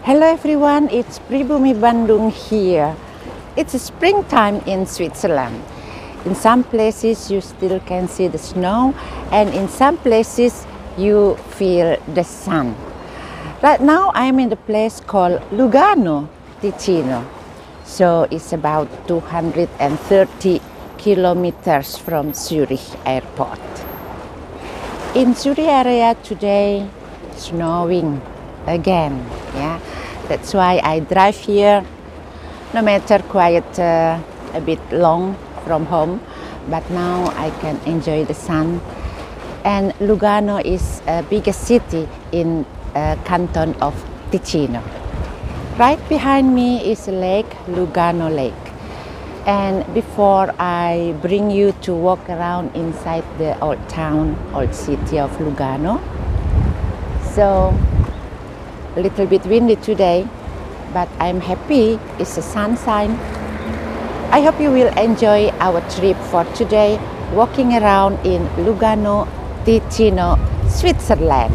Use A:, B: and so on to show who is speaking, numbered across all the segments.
A: Hello everyone, it's Pribumi Bandung here. It's springtime in Switzerland. In some places you still can see the snow, and in some places you feel the sun. Right now I'm in the place called Lugano, Ticino. So it's about 230 kilometers from Zurich airport. In Zurich area today, snowing again. Yeah, that's why I drive here, no matter quite a bit long from home, but now I can enjoy the sun. And Lugano is a biggest city in canton of Ticino. Right behind me is Lake Lugano Lake. And before I bring you to walk around inside the old town, old city of Lugano, so a little bit windy today, but I'm happy it's a sunshine. I hope you will enjoy our trip for today, walking around in Lugano, Ticino, Switzerland.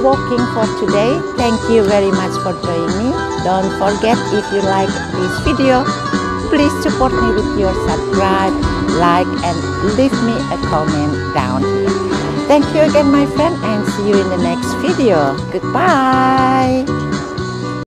A: walking for today. Thank you very much for joining me. Don't forget, if you like this video, please support me with your subscribe, like, and leave me a comment down here. Thank you again, my friend, and see you in the next video. Goodbye.